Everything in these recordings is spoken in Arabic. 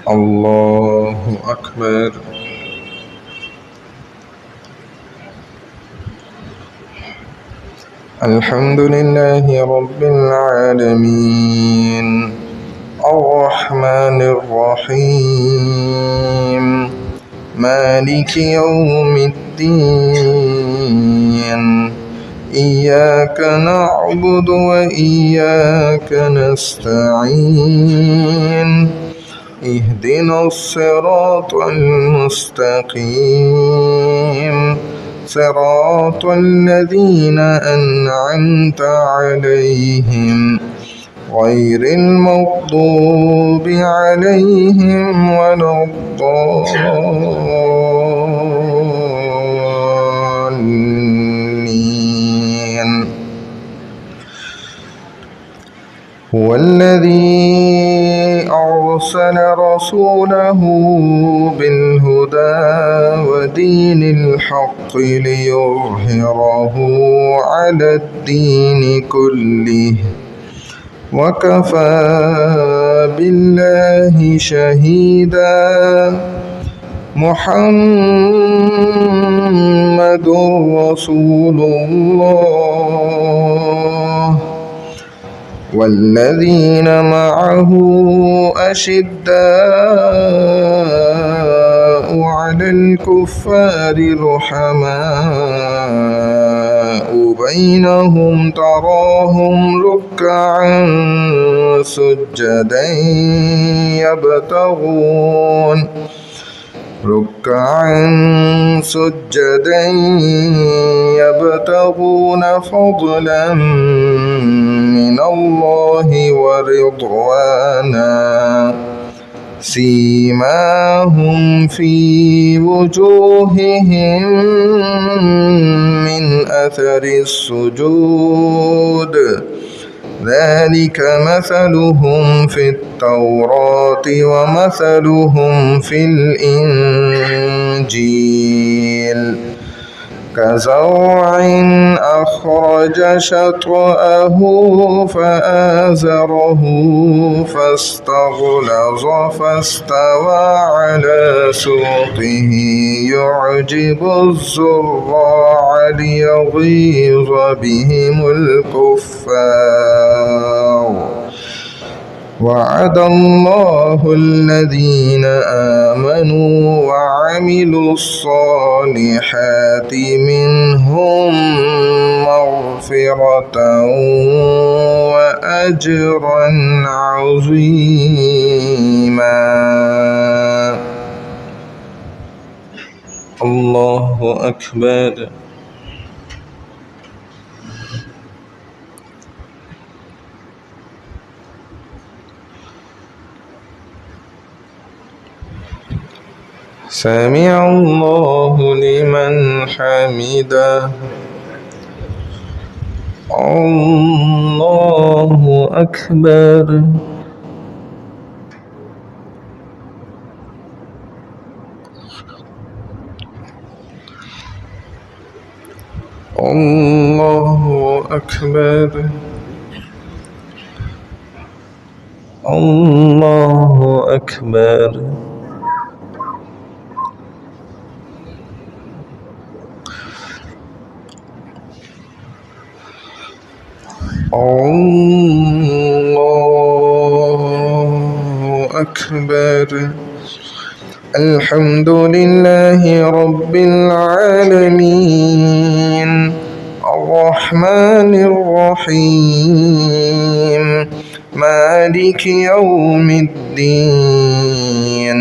الله أكبر. الحمد لله رب العالمين الرحمن الرحيم مالك يوم الدين إياك نعبد وإياك نستعين اهدنا الصراط المستقيم صراط الذين أنعمت عليهم غير المغضوب عليهم ولا الضالين. هو الذي أرسل رسوله بالهدى ودين الحق ليظهره على الدين كله وكفى بالله شهيدا. محمد رسول الله والذين معه أشداء على الكفار رحماء بينهم تراهم ركعا سجدا يبتغون فضلا من الله ورضوانا سيماهم في وجوههم من أثر السجود ذلك مثلهم في التوراة ومثلهم في الإنجيل كزرع أخرج شطأه فآزره فاستغلظ فاستوى على سوقه يعجب الزراع ليغيظ بهم الكفار. وعد الله الذين آمنوا وعملوا الصالحات منهم مغفرة وأجرا عظيما. الله أكبر. سمع الله لمن حمده. الله أكبر. الله أكبر. الله أكبر. الله أكبر. الحمد لله رب العالمين الرحمن الرحيم مالك يوم الدين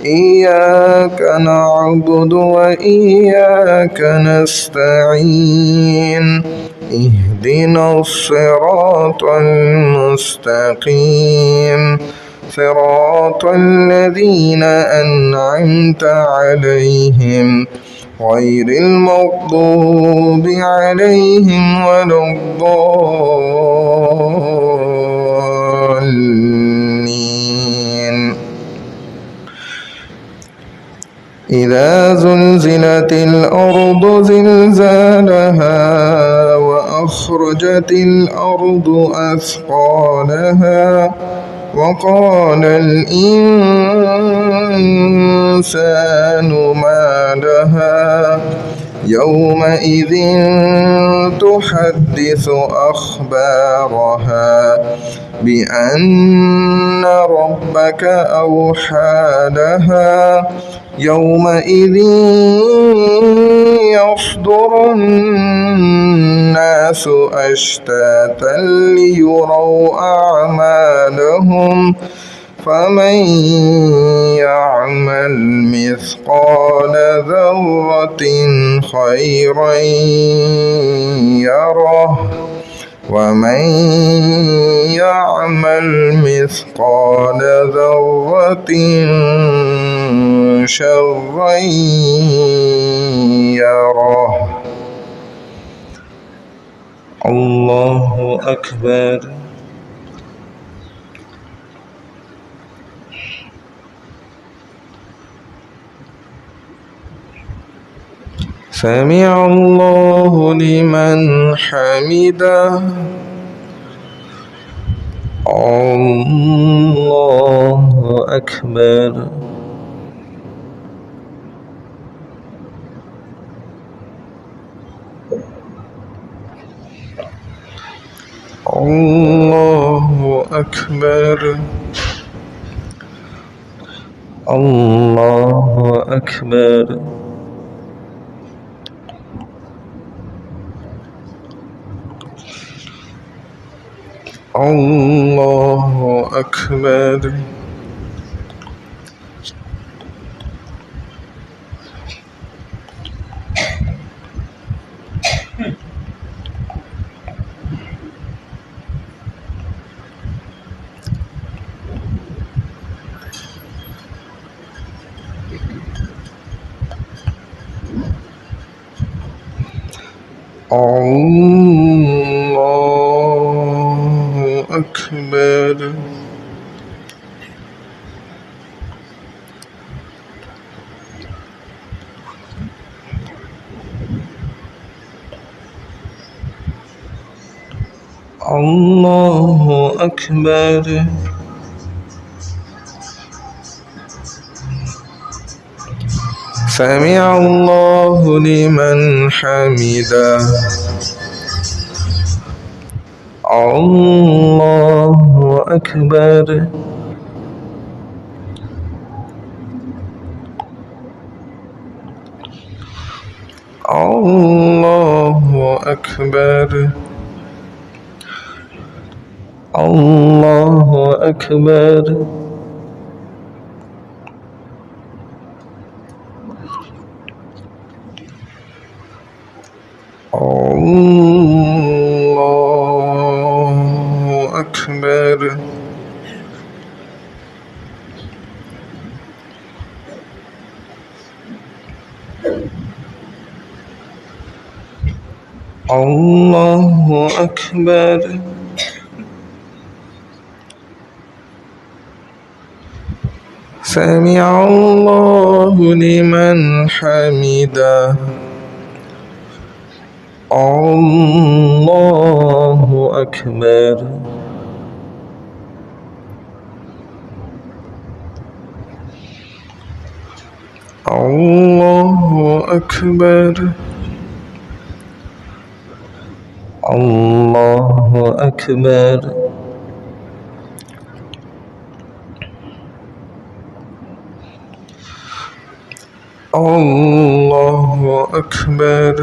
إياك نعبد وإياك نستعين اهدنا الصراط المستقيم صراط الذين أنعمت عليهم غير المغضوب عليهم ولا الضالين. إذا زلزلت الأرض زلزالها وأخرجت الأرض أثقالها وقال الإنسان ما لها يومئذ تحدث أخبارها بأن ربك أوحى لها يومئذ يصدر الناس أشتاتا ليروا أعمالهم فمن يعمل مثقال ذرة خيرا يره ومن يعمل مثقال ذرة شرا يره. الله أكبر. سمع الله لمن حمده. الله أكبر. الله أكبر. الله أكبر. الله أكبر. الله أكبر. الله أكبر. سمع الله لمن حمده. الله أكبر. الله أكبر. الله أكبر. الله أكبر. الله أكبر. سمع الله لمن حمده. الله أكبر. الله أكبر. الله أكبر. الله أكبر.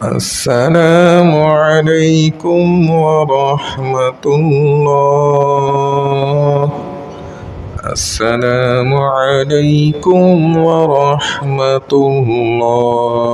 السلام عليكم ورحمة الله. السلام عليكم ورحمة الله.